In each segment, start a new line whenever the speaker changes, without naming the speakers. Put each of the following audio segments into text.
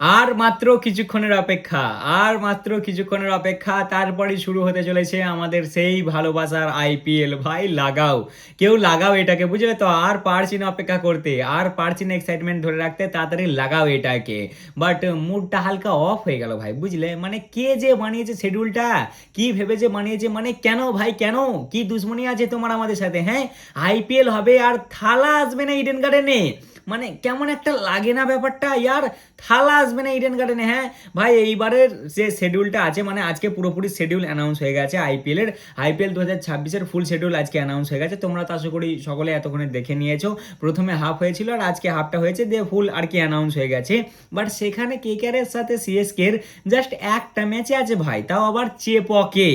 আর মাত্র কিছুক্ষণের অপেক্ষা, আর মাত্র কিছুক্ষণের অপেক্ষা তারপরেই শুরু হতে চলেছে আমাদের সেই ভালোবাসার আইপিএল। ভাই লাগাও, কেউ লাগাও এটাকে, বুঝলে তো? আর পারছি না অপেক্ষা করতে, আর পারছি না এক্সাইটমেন্ট ধরে রাখতে, তাড়াতাড়ি লাগাও এটাকে। বাট মুডটা হালকা অফ হয়ে গেল ভাই, বুঝলে? মানে কে যে বানিয়েছে শিডিউলটা, কি ভেবে যে বানিয়েছে, মানে কেন ভাই কেন? কি দুশ্মনী আছে তোমার আমাদের সাথে? হ্যাঁ, আইপিএল হবে আর থালা আসবে না ইডেন গার্ডেনে, মানে কেমন একটা লাগে না ব্যাপারটা ইয়ার? থালা আসবে না ইডেন গার্ডেনে। হ্যাঁ ভাই, এইবারের যে শিডিউলটা আছে, মানে আজকে পুরোপুরি শিডিউল অ্যানাউন্স হয়ে গেছে আইপিএলের। আইপিএল 2026-এর ফুল শিডিউল আজকে অ্যানাউন্স হয়ে গেছে। তোমরা তো আশা করি সকলে এতক্ষণে দেখে নিয়েছো। প্রথমে হাফ হয়েছিল আর আজকে হাফটা হয়েছে, দিয়ে ফুল আর কি অ্যানাউন্স হয়ে গেছে। বাট সেখানে কেকেআরের সাথে সিএসকের জাস্ট একটা ম্যাচে আছে ভাই, তাও আবার চেপকে।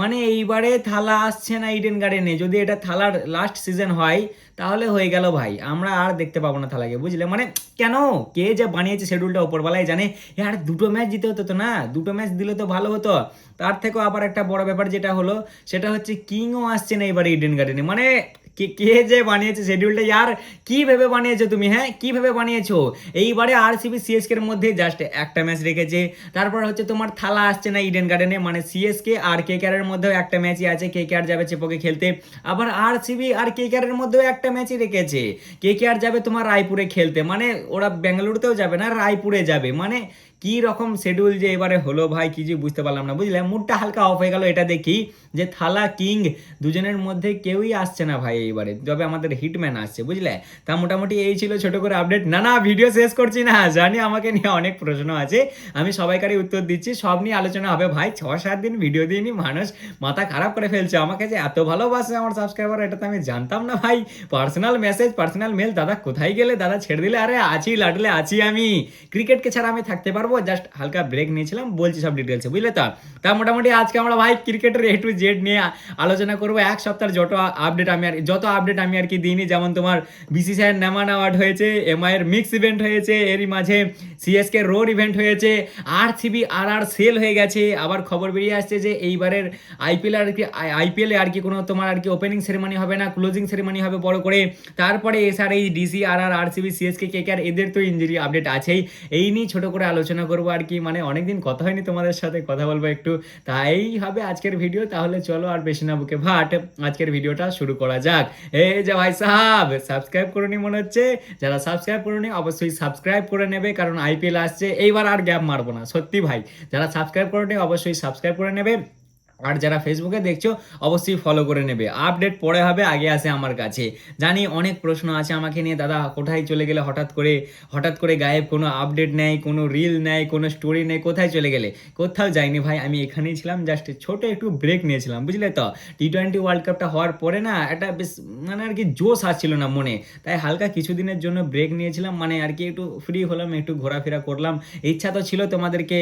মানে এইবারে থালা আসছে না ইডেন গার্ডেনে। যদি এটা থালার লাস্ট সিজন হয় তাহলে হয়ে গেল ভাই, আমরা আর দেখতে পাবো না থালাকে, বুঝলে? মানে কেন? কে যে বানিয়েছে শিডিউলটা ওপরবেলায় জানে। আর দুটো ম্যাচ দিতে হতো তো, না দুটো ম্যাচ দিলে তো ভালো হতো। তার থেকেও আবার একটা বড় ব্যাপার যেটা হলো, সেটা হচ্ছে কিংও আসছে না এবারে ইডেন গার্ডেনে। মানে কে কে যে বানিয়েছে শিডিউলটা ইয়ার, কি ভেবে বানিয়েছো তুমি? হ্যাঁ, কি ভেবে বানিয়েছো? এইবারে আরসিবি সিএসকে এর মধ্যে জাস্ট একটা ম্যাচ রেখেছে। তারপর হচ্ছে তোমার থালা আসছে না ইডেন গার্ডেনে, মানে সিএসকে আর কেকেআর এর মধ্যেও একটা ম্যাচই আছে, কেকেআর যাবে চেপকে খেলতে। আবার আরসিবি আর কেকেআর এর মধ্যেও একটা ম্যাচই রেখেছে, কেকেআর যাবে তোমার রায়পুরে খেলতে। মানে ওরা বেঙ্গালুরুতেও যাবে না, রায়পুরে যাবে। মানে কি রকম শিডিউল যে এবারে হলো ভাই, কি যে বুঝতে পারলাম না, বুঝলে? মুডটা হালকা অফ হয়ে গেল এটা দেখি, যে থালা কিং দুজনের মধ্যে কেউই আসছে না ভাই এইবারে, তবে আমাদের হিটম্যান আসছে, বুঝলে? তা মোটামুটি এই ছিল ছোট করে আপডেট। না না, ভিডিও শেষ করছি না, জানি আমাকে নিয়ে অনেক প্রশ্ন আছে, আমি সবাইকারই উত্তর দিচ্ছি, সব নিয়ে আলোচনা হবে ভাই। 6-7 দিন ভিডিও দিইনি, মানুষ মাথা খারাপ করে ফেলছে। আমাকে যে এত ভালোবাসে আমার সাবস্ক্রাইবার, এটা তো আমি জানতাম না ভাই। পার্সোনাল মেসেজ, পার্সোনাল মেল, দাদা কোথায় গেলে, দাদা ছেড়ে দিলে? আরে আছি লাডলে আছি আমি, ক্রিকেটকে ছাড়া আমি থাকতে পারবো? জাস্ট হালকা ব্রেক নিয়েছিলাম, বলছি সব ডিটেলসে, বুঝলে তো? তা মোটামুটি আজকে আমরা ভাই ক্রিকেটের A to Z নিয়ে আলোচনা করবো। এক সপ্তাহের যত আপডেট আমি আর কি দিইনি, যেমন তোমার বিসিসিআই এর নামান অ্যাওয়ার্ড হয়েছে, এমআই এর মিক্স ইভেন্ট হয়েছে, এরই মাঝে সিএসকে রোড ইভেন্ট হয়েছে, আরসিবি আর সেল হয়ে গেছে। আবার খবর বেরিয়ে আসছে যে এইবারের আইপিএলে আর কি কোনো তোমার আর কি ওপেনিং সেরেমনি হবে না, ক্লোজিং সেরেমনি হবে বড় করে। তারপরে SRH, DC, RCB, CSK, KKR এদের তো ইঞ্জুরি আপডেট আছেই। এই নিয়ে ছোট করে আলোচনা করবো আর কি, মানে অনেকদিন কথা হয়নি তোমাদের সাথে, কথা বলবো একটু। তাই হবে আজকের ভিডিও। তাহলে চলো আর বেশি না বুকে ভাট, আজকের ভিডিওটা শুরু করা যাক। এই যে ভাই সাহাব, সাবস্ক্রাইব করুনি মনে হচ্ছে? যারা সাবস্ক্রাইব করুনি অবশ্যই সাবস্ক্রাইব করে নেবে, কারণ আইপিএল আসছে, এইবার আর গ্যাপ মারবো না সত্যি ভাই। যারা সাবস্ক্রাইব করুনি অবশ্যই সাবস্ক্রাইব করে নেবে। আর যারা ফেসবুকে দেখছো অবশ্যই ফলো করে নেবে। আপডেট পরে হবে, আগে আসে আমার কাছে। জানি অনেক প্রশ্ন আছে আমাকে নিয়ে, দাদা কোথায় চলে গেলে হঠাৎ করে গায়েব, কোনো আপডেট নেই, কোনো রিল নেই, কোনো স্টোরি নেই, কোথায় চলে গেলে? কোথাও যাইনি ভাই, আমি এখানেই ছিলাম, জাস্ট ছোট একটু ব্রেক নিয়েছিলাম, বুঝলে তো? T20 ওয়ার্ল্ড কাপটা হওয়ার পরে না একটা বেশ মানে আর কি জোশ আসছিল না মনে, তাই হালকা কিছুদিনের জন্য ব্রেক নিয়েছিলাম, মানে আর কি একটু ফ্রি হলাম, একটু ঘোরাফেরা করলাম। ইচ্ছা তো ছিল তোমাদেরকে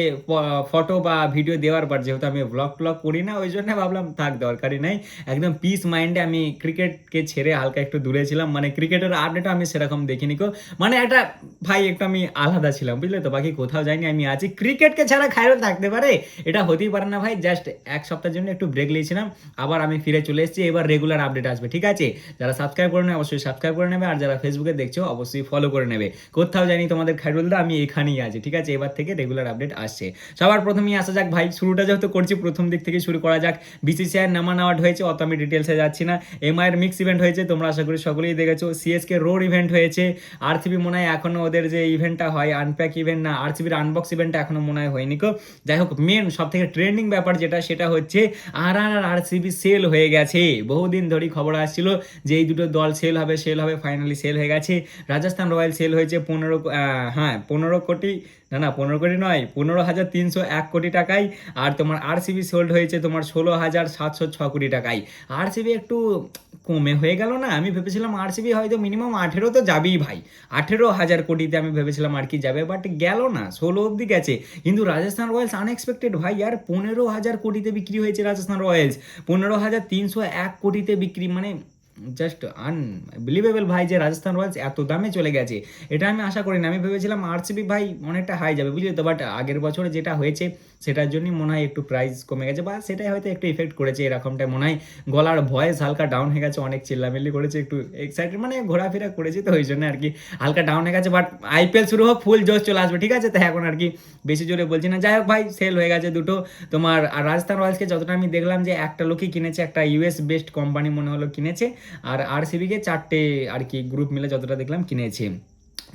ফটো বা ভিডিও দেওয়ার পর, যেহেতু আমি ব্লগ করি না, ওই জন্য ভাবলাম থাক, দরকারই নাই। একদম পিস মাইন্ডে আমি ক্রিকেটকে ছেড়ে হালকা একটু দূরে ছিলাম, মানে ক্রিকেটের আপডেট আমি সেরকম দেখিনি কো। মানে একটা ভাই একটু আমি আলাদা ছিলাম, বুঝলে তো? বাকি কোথাও যাইনি, আমি আছি। ক্রিকেটকে ছাড়া খায়রুল থাকতে পারে? এটা হতেই পারে না ভাই। জাস্ট এক সপ্তাহের জন্য একটু ব্রেক নিয়েছিলাম, আবার আমি ফিরে চলে এসেছি। এবার রেগুলার আপডেট আসবে, ঠিক আছে? যারা সাবস্ক্রাইব করে নেবে অবশ্যই সাবস্ক্রাইব করে নেবে, আর যারা ফেসবুকে দেখছো অবশ্যই ফলো করে নেবে। কোথাও জানি তোমাদের খায়রুলদা, আমি এখানেই আছি, ঠিক আছে? এবার থেকে রেগুলার আপডেট আসছে। সবার প্রথমেই আসা যাক ভাই, শুরুটা যেহেতু করছি প্রথম দিক থেকে শুরু করা যাক। বিসিসিআই নামান অ্যাওয়ার্ড হয়েছে, অত আমি ডিটেলসে যাচ্ছি না। এমআই এর মিক্স ইভেন্ট হয়েছে, তোমরা আশা করি সকলেই দেখেছো। সিএসকে রোড ইভেন্ট হয়েছে। আরসিবি মনে হয় এখনো ওদের যে ইভেন্টটা হয়, আনপ্যাক ইভেন্ট না, আরসিবির আনবক্স ইভেন্টটা এখনো মনে হয় হয়নি কো। যাই হোক, মেন সব থেকে ট্রেন্ডিং ব্যাপার যেটা, সেটা হচ্ছে আরসিবি সেল হয়ে গেছে। বহুদিন ধরেই খবর আসছিল যে এই দুটো দল সেল হবে, ফাইনালি সেল হয়ে গেছে। রাজস্থান রয়্যাল সেল হয়েছে 15 কোটি, না 15 কোটি নয়, 15,301 কোটি টাকায়। আর তোমার আরসিবি সোল্ড হয়েছে তোমার 16,706 কোটি টাকায়। আরসিবি একটু কমে হয়ে গেল না? আমি ভেবেছিলাম আরসিবি হয়তো মিনিমাম 18 তো যাবেই ভাই, 18,000 কোটিতে আমি ভেবেছিলাম আর কি যাবে, বাট গেল না, 16 অব্দি গেছে। কিন্তু রাজস্থান রয়্যালস আনএক্সপেক্টেড ভাই, আর 15,000 কোটিতে বিক্রি হয়েছে রাজস্থান রয়্যালস, 15,301 কোটিতে বিক্রি। মানে জাস্ট আনবিলিভেবল ভাই, যে রাজস্থান রয়্যালস এত দামে চলে গেছে, এটা আমি আশা করিনি। আমি ভেবেছিলাম আরসিবি ভাই অনেকটা হাই যাবে, বুঝলি তো, বাট আগের বছরে যেটা হয়েছে সেটার জন্যই মনে হয় একটু প্রাইস কমে গেছে, বা সেটাই হয়তো একটু ইফেক্ট করেছে, এরকমটাই মনে হয়। গলার ভয়েস হালকা ডাউন হয়ে গেছে, অনেক চিল্লামিল্লি করেছে, একটু এক্সাইটেড মানে ঘোরাফেরা করেছি তো ওই জন্য আর কি হালকা ডাউন হয়ে গেছে। বাট আইপিএল শুরু হোক, ফুল জোশ চলে আসবে, ঠিক আছে, তাই এখন আর কি বেশি জোরে বলছি না। যাই হোক ভাই, সেল হয়ে গেছে দুটো তোমার। আর রাজস্থান রয়্যালসকে যতটা আমি দেখলাম যে একটা লোকই কিনেছে, একটা ইউএস বেস্ট কোম্পানি মনে হলো কিনেছে, আর আরসিবিকে 4টে আর কি গ্রুপ মিলে যতটা দেখলাম কিনেছে।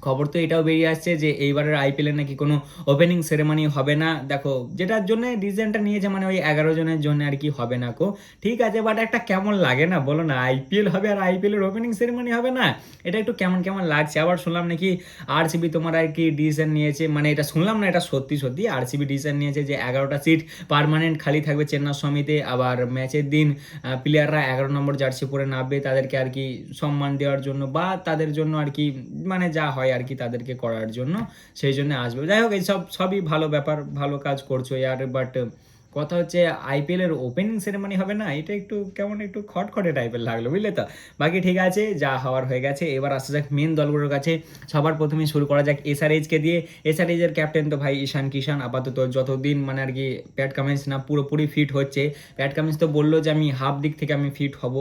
খবর তো এটাও বেরিয়ে আসছে যে এইবারের আইপিএলে নাকি কোনো ওপেনিং সেরেমনি হবে না। দেখো যেটার জন্য ডিসিশনটা নিয়েছে, মানে ওই 11 জনের জন্য আর কি হবে না কো, ঠিক আছে, বাট একটা কেমন লাগে না বলো না, আইপিএল হবে আর আইপিএলের ওপেনিং সেরেমনি হবে না, এটা একটু কেমন কেমন লাগছে। আবার শুনলাম নাকি আরসিবি তোমার আর কি ডিসিশন নিয়েছে, মানে এটা শুনলাম না, এটা সত্যি সত্যি আরসিবি ডিসিশন নিয়েছে যে 11টা সিট পার্মানেন্ট খালি থাকবে চেন্নাই সমিতে। আবার ম্যাচের দিন প্লেয়াররা 11 নম্বর জার্সি পরে নামবে, তাদেরকে আর কি সম্মান দেওয়ার জন্য, বা তাদের জন্য আর কি মানে যা হয় আর কি তাদেরকে করার জন্য, সেই জন্য আসবে। যাই হোক, এইসব সবই ভালো ব্যাপার, ভালো কাজ করছো ইয়ার, বাট কথা হচ্ছে আইপিএল এর ওপেনিং সেরেমনি হবে না, এটা একটু কেমন একটু খটখটে টাইপের লাগলো, বুঝলে তো। বাকি ঠিক আছে, যা হওয়ার হয়ে গেছে। এবার আসা যাক মেন দলগুলোর কাছে। সবার প্রথমে শুরু করা যাক এসআরএইচকে দিয়ে। এসআরএইচ এর ক্যাপ্টেন তো ভাই ঈশান কিষান, আপাতত যতদিন মানে আর কি প্যাট কামিন্স না পুরোপুরি ফিট হচ্ছে। প্যাট কামিন্স তো বললো যে আমি হাফ দিক থেকে আমি ফিট হব,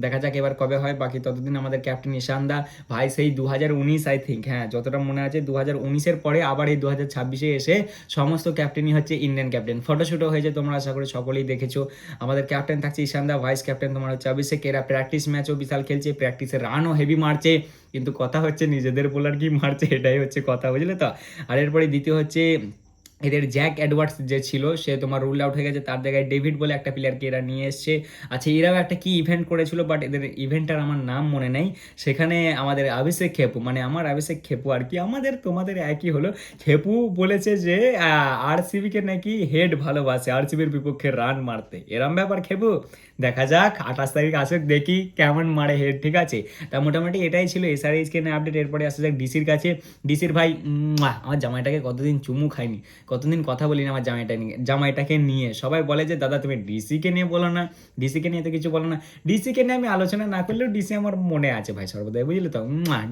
দেখা যাক এবার কবে হয়। বাকি ততদিন আমাদের ক্যাপ্টেন ঈশান দা ভাই সেই 2019 আই থিঙ্ক, হ্যাঁ যতটা মনে আছে 2019-এর পরে আবার এই 2026-এ এসে সমস্ত ক্যাপ্টেনই হচ্ছে ইন্ডিয়ান ক্যাপ্টেন। ফটোশ্যুটও হয়েছে, তোমরা আশা করি সকলেই দেখেছো। আমাদের ক্যাপ্টেন থাকছে ঈশান দা, ভাইস ক্যাপ্টেন তোমার হচ্ছে অভিষেক। এরা প্র্যাকটিস ম্যাচও বিশাল খেলছে, প্র্যাকটিসে রানও হেভি মারছে, কিন্তু কথা হচ্ছে নিজেদের বোলার কি মারছে, এটাই হচ্ছে কথা, বুঝলে তো। আর এরপরে দ্বিতীয় হচ্ছে এদের জ্যাক এডওয়ার্ডস যে ছিল সে তোমার রুল আউট হয়ে গেছে, তার জায়গায় ডেভিড বলে একটা প্লেয়ারকে এরা নিয়ে এসছে। আচ্ছা, এরাও একটা কি ইভেন্ট করেছিল, বাট এদের ইভেন্টটার আমার নাম মনে নেই। সেখানে আমাদের অভিষেক খেপু, মানে আমার অভিষেক খেপু আর কি, আমাদের তোমাদের একই হলো, খেপু বলেছে যে আরসিবিকে নাকি হেড ভালোবাসে, আরসিবির বিপক্ষে রান মারতে, এরম ব্যাপার খেপু। দেখা যাক 28 তারিখ আসুক, দেখি কেমন মারে হেড, ঠিক আছে। তা মোটামুটি এটাই ছিল এসআরএইচকে নিয়ে আপডেট। এরপরে আসা যাক ডিসির কাছে। ডিসির ভাই আমার জামাইটাকে কতদিন চুমু খাইনি, কতদিন কথা বলি না আমার জামাইটাকে নিয়ে। সবাই বলে যে দাদা তুমি ডিসিকে নিয়ে বলো না, ডিসিকে নিয়ে তো কিছু বলো না। ডিসিকে নিয়ে আমি আলোচনা না করলেও ডিসি আমার মনে আছে ভাই সর্বদাই, বুঝলে তো।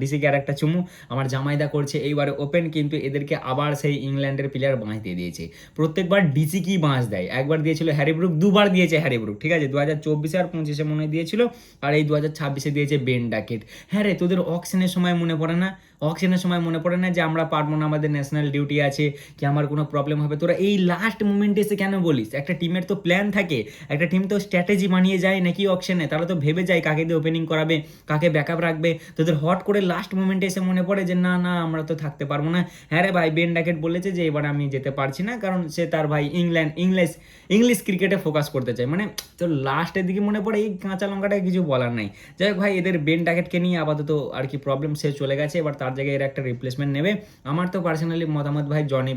ডিসিকে আর একটা চুমু আমার জামাইদা করছে এইবারে ওপেন, কিন্তু এদেরকে আবার সেই ইংল্যান্ডের প্লেয়ার বাঁশ দিয়ে দিয়েছে। প্রত্যেকবার ডিসি কি বাঁশ দেয়, একবার দিয়েছিল হ্যারি ব্রুক, দুবার দিয়েছে হ্যারি ব্রুক, ঠিক আছে, 2024 আর 25-এ মনে দিয়েছিল, আর এই 2026-এ দিয়েছে বেন ডাকেট। হ্যাঁ রে, তোদের অকশনের সময় মনে পড়ে না, অকশনের সময় মনে পড়ে না যে আমরা পারবো না, আমাদের ন্যাশনাল ডিউটি আছে, কি আমার কোনো প্রবলেম হবে, তোরা এই লাস্ট মোমেন্টে এসে কেন বলিস? একটা টিমের তো প্ল্যান থাকে, একটা টিম তো স্ট্র্যাটেজি বানিয়ে যায় নাকি অকশনে, তারা তো ভেবে যায় কাকে দিয়ে ওপেনিং করাবে, কাকে ব্যাকআপ রাখবে। তোদের হট করে লাস্ট মোমেন্টে এসে মনে পড়ে যে না না আমরা তো থাকতে পারবো না। হ্যাঁ রে ভাই, বেন ডাকেট বলেছে যে এবার আমি যেতে পারছি না, কারণ সে তার ভাই ইংলিশ ক্রিকেটে ফোকাস করতে চায়, মানে তো লাস্টের দিকে মনে পড়ে এই কাঁচা লঙ্কাটায় কিছু বলার নাই। যাই হোক ভাই, এদের বেন ডাকেটকে নিয়ে আপাতত আর কি প্রবলেম সে চলে গেছে, এবার তার জায়গায় এর একটা রিপ্লেসমেন্ট নেবে। আমার তো পার্সোনালি মতামত ভাই জনি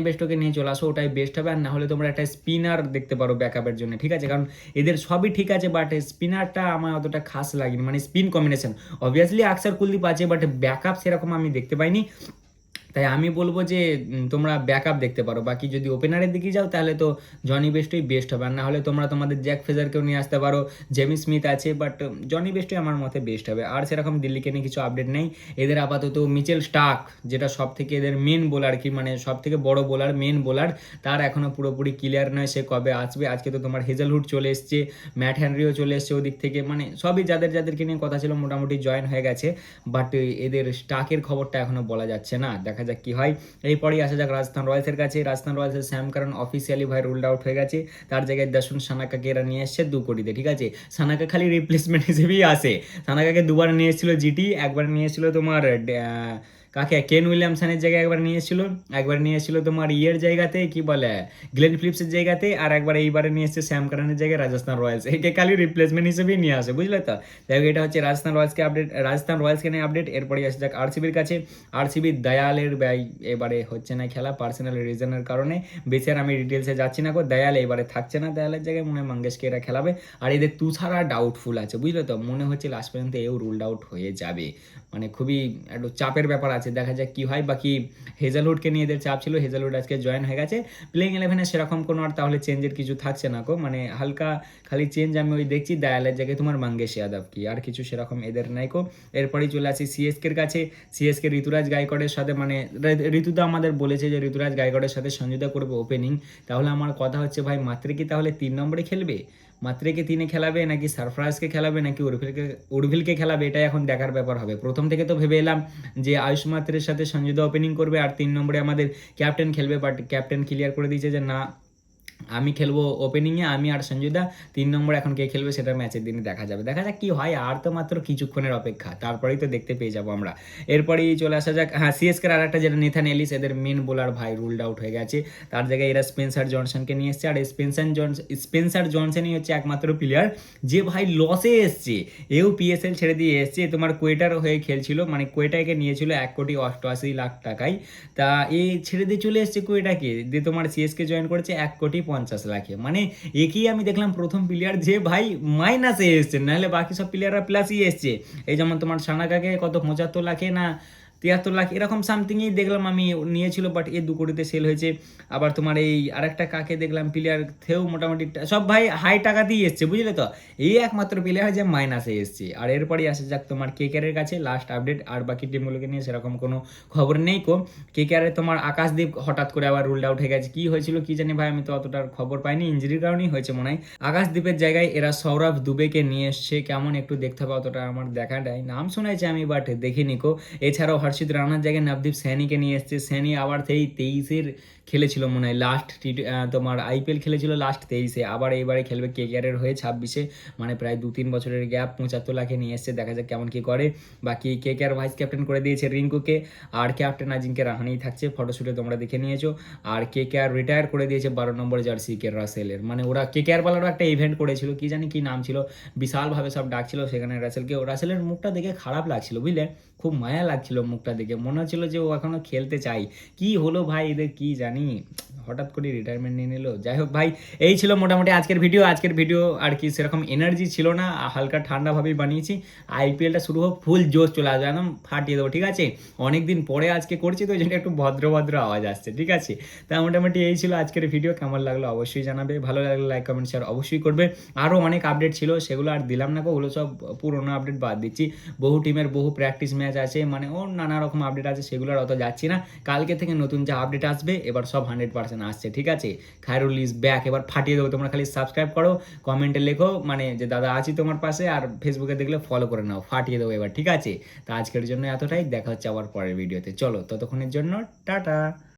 বেস্টোকে নিয়ে চলে আসো, ওটাই বেস্ট হবে। আর না হলে তোমরা একটা স্পিনার দেখতে পারো ব্যাকআপের জন্য, ঠিক আছে, কারণ এদের সবই ঠিক আছে, বাট স্পিনারটা আমার অতটা খাস লাগেনি, মানে স্পিন কম্বিনেশন অবভিয়াসলি আকসার কুলদীপ আছে, বাট ব্যাকআপ সেরকম আমি দেখতে পাইনি। তাই আমি বলবো যে তোমরা ব্যাকআপ দেখতে পারো। বাকি যদি ওপেনারের দিকে যাও তাহলে তো জনি বেস্টই বেস্ট হবে, আর না হলে তোমরা তোমাদের জ্যাক ফ্রেজারকেও নিয়ে আসতে পারো, জেমি স্মিথ আছে, বাট জনি বেস্টই আমার মতে বেস্ট হবে। আর সেরকম দিল্লিকে নিয়ে কিছু আপডেট নেই। এদের আপাতত মিচেল স্টার্ক, যেটা সব থেকে এদের মেন বোলার কি, মানে সব থেকে বড় বোলার, মেন বোলার, তার এখনও পুরোপুরি ক্লিয়ার নয় সে কবে আসবে। আজকে তো তোমার হেজেলহুড চলে এসছে, ম্যাট হেনরিও চলে এসছে ওদিক থেকে, মানে সবই যাদেরকে নিয়ে কথা ছিল মোটামুটি জয়েন হয়ে গেছে, বাট এদের স্টার্কের খবরটা এখনও বলা যাচ্ছে না, দেখা যাক কি হয়। এরপরেই আসা যাক রাজস্থান রয়্যালসের কাছে। রাজস্থান রয়্যালসের স্যাম কারণ অফিসিয়ালি ভাই রুলড আউট হয়ে গেছে, তার জায়গায় দাসুন সানাকাকে এরা নিয়ে এসছে 2 কোটিতে, ঠিক আছে। সানাকা খালি রিপ্লেসমেন্ট হিসেবেই আসে, সানাকাকে 2বার নিয়ে এসেছিল জিটি, একবার নিয়ে এসেছিল তোমার কাকে কেন উইলিয়ামসনের জায়গায় একবার নিয়ে এসেছিল, একবার নিয়ে এসেছিল তোমার ইয়ের জায়গাতে কি বলে গ্লেন ফিলিপসের জায়গাতে, আর একবার এইবারে নিয়ে এসেছে স্যাম কারণের জায়গায় রাজস্থান রয়্যালস, একে খালি রিপ্লেসমেন্ট হিসেবেই নিয়ে আসে, বুঝলে তো। যাই হোক, এটা হচ্ছে রাজস্থান রয়্যালসকে নিয়ে আপডেট। এরপরে আসে যাক আরসিবির কাছে। আরসিবির দয়ালের ব্যয় এবারে হচ্ছে না খেলা পার্সোনাল রিজনের কারণে, বেশি আর আমি ডিটেলসে যাচ্ছি না, দয়াল এবারে থাকছে না, দয়ালের জায়গায় মনে হয় মঙ্গেশকে এরা খেলাবে। আর এদের তুষারা ডাউটফুল আছে, বুঝলে তো, মনে হচ্ছে লাস্ট পর্যন্ত এও রুলড আউট হয়ে যাবে। মানে খুবই একটু চাপের ব্যাপার আছে, দেখা যাক কি হয়। বাকি হেজালউডকে নিয়ে এদের চাপ ছিল, হেজালউড আজকে জয়েন হয়ে গেছে প্লেইং 11-এ, সেরকম কোনো আর তাহলে চেঞ্জের কিছু থাকছে না গো, মানে হালকা খালি চেঞ্জ আমি ওই দেখছি দয়ালের জায়গায় তোমার মঙ্গেশ যাদব কি, আর কিছু সেরকম এদের নাই কো। এরপরেই চলে আসি সিএসকের কাছে। সিএসকে ঋতুরাজ গায়কোয়াড়ের সাথে, মানে ঋতুদা আমাদের বলেছে যে ঋতুরাজ গায়কোয়াড়ের সাথে সঞ্জুদা করবে ওপেনিং। তাহলে আমার কথা হচ্ছে ভাই মাত্রে কি তাহলে 3 নম্বরে খেলবে, মাত্রেকে 3-এ খেলাবে নাকি সারফরাজকে খেলাবে নাকি উর্ভিলকে খেলাবে, এটাই এখন দেখার ব্যাপার হবে। প্রথম থেকে তো ভেবে এলাম যে আয়ুষ মাত্রের সাথে সঞ্জুদা ওপেনিং করবে আর 3 নম্বরে আমাদের ক্যাপ্টেন খেলবে, বাট ক্যাপ্টেন ক্লিয়ার করে দিয়েছে যে না, আমি খেলবো ওপেনিংয়ে, আমি আর সঞ্জুদা। 3 নম্বর এখন কে খেলবে সেটা ম্যাচের দিনে দেখা যাবে, দেখা যাক কি হয়। আর তো মাত্র কিছুক্ষণের অপেক্ষা, তারপরেই তো দেখতে পেয়ে যাবো আমরা। এরপরেই চলে আসা যাক, হ্যাঁ সিএসকের আর একটা যেটা নেথান এলিস, এদের মেন বোলার ভাই রুলড আউট হয়ে গেছে, তার জায়গায় এরা স্পেন্সার জনসনকে নিয়ে এসছে। আর স্পেন্সার জনসনই হচ্ছে একমাত্র প্লেয়ার যে ভাই লসে এসছে, এও পিএসএল ছেড়ে দিয়ে এসছে, তোমার কোয়েটার হয়ে খেলছিল, মানে কোয়েটাকে নিয়েছিল 1,88,00,000 টাকায়, তা এ ছেড়ে দিয়ে চলে এসছে কোয়েটাকে, দিয়ে তোমার সিএসকে জয়েন করেছে 1,50,00,000, মানে একই আমি দেখলাম প্রথম প্লেয়ার যে ভাই মাইনাসে এসছে, নাহলে বাকি সব প্লেয়াররা প্লাসই এসছে। এই যেমন তোমার সানাকাকে কত 75 লাখে না 73 লাখ এরকম সামথিংই দেখলাম আমি নিয়েছিল, বাট এ 2 কোটিতে সেল হয়েছে। আবার তোমার এই আরেকটা কাকে দেখলাম প্লেয়ার থেও মোটামুটি সব ভাই হাই টাকা দিয়ে এসছে, বুঝলে তো, এই একমাত্র প্লেয়ার যে মাইনাসে এসছে। আর এরপরই আসে যাক তোমার কেকেআরের কাছে লাস্ট আপডেট, আর বাকি টিমগুলোকে নিয়ে সেরকম কোনো খবর নেই কো। কেকেআরে তোমার আকাশদীপ হঠাৎ করে আবার রুলড আউট হয়ে গেছে, কি হয়েছিল কি জানি ভাই, আমি তো অতটার খবর পাইনি, ইঞ্জুরির কারণেই হয়েছে মনে হয়। আকাশদীপের জায়গায় এরা সৌরভ দুবেকে নিয়ে এসছে, কেমন একটু দেখতে হবে, অতটা আমার দেখা দেয়, নাম শুনেছি আমি বাট দেখিনি কো। এছাড়াও হর্ষিত রানার জায়গায় নবদীপ স্যানিকে নিয়ে এসছে, স্যানি আবার সেই 23-এর খেলেছিল মনে হয় লাস্ট তোমার আইপিএল খেলেছিল লাস্ট 23-এ, আবার এইবারে খেলবে কেকেআরের হয়ে 26-এ, মানে প্রায় 2-3 বছরের গ্যাপ, 75 লাখে নিয়ে এসছে, দেখা যাক কেমন কি করে। বাকি কেকেআর ভাইস ক্যাপ্টেন করে দিয়েছে রিঙ্কুকে, আর ক্যাপ্টেন আজিঙ্কে রাহানেই থাকছে, ফটোশুটে তোমরা দেখে নিয়েছো। আর কেকেআর রিটায়ার করে দিয়েছে 12 নম্বর জার্সি কে রাসেলের, মানে ওরা কেকেআর বালারও একটা ইভেন্ট করেছিল, কি জানি কি নাম ছিল, বিশালভাবে সব ডাকছিল সেখানে রাসেলকে, রাসেলের মুখটা দেখে খারাপ লাগছিল বুঝলে, খুব মায়া লাগছিল মুখটা দেখে, মনে হচ্ছিল যে ও এখনো খেলতে চাই। কি হলো ভাই এদের কি জানি, হঠাৎ করে রিটায়ারমেন্ট নিয়ে নিল। যাই হোক ভাই, এই ছিল মোটামুটি আজকের ভিডিও আর কি সেরকম এনার্জি ছিল না, হালকা ঠান্ডাভাবেই বানিয়েছি। আইপিএলটা শুরু হোক, ফুল জোশ চলে আসবে, একদম ফাটিয়ে দেবো, ঠিক আছে। অনেকদিন পরে আজকে করছি তো ওই জন্য একটু ভদ্র ভদ্র আওয়াজ আসছে, ঠিক আছে। তা মোটামুটি এই ছিল আজকের ভিডিও, কেমন লাগলো অবশ্যই জানাবে, ভালো লাগলে লাইক কমেন্ট শেয়ার অবশ্যই করবে। আরও অনেক আপডেট ছিল সেগুলো আর দিলাম না, ওগুলো সব পুরোনো আপডেট বাদ দিচ্ছি। বহু টিমের বহু প্র্যাকটিস ম্যাচ আছে, মানে ও নানা রকম আপডেট আছে, সেগুলো আর অত যাচ্ছি না। কালকে থেকে নতুন যা আপডেট আসবে এবার সব 100% আসছে, ঠিক আছে। খায়রুল ইজ ব্যাক, এবার ফাটিয়ে দেবো, তোমরা খালি সাবস্ক্রাইব করো, কমেন্টে লেখো মানে যে দাদা আছি তোমার পাশে, আর ফেসবুকে দেখলে ফলো করে নাও, ফাটিয়ে দেবো এবার, ঠিক আছে। তা আজকের জন্য এতটাই, দেখা হচ্ছে আবার পরের ভিডিওতে, চলো ততক্ষণের জন্য টাটা।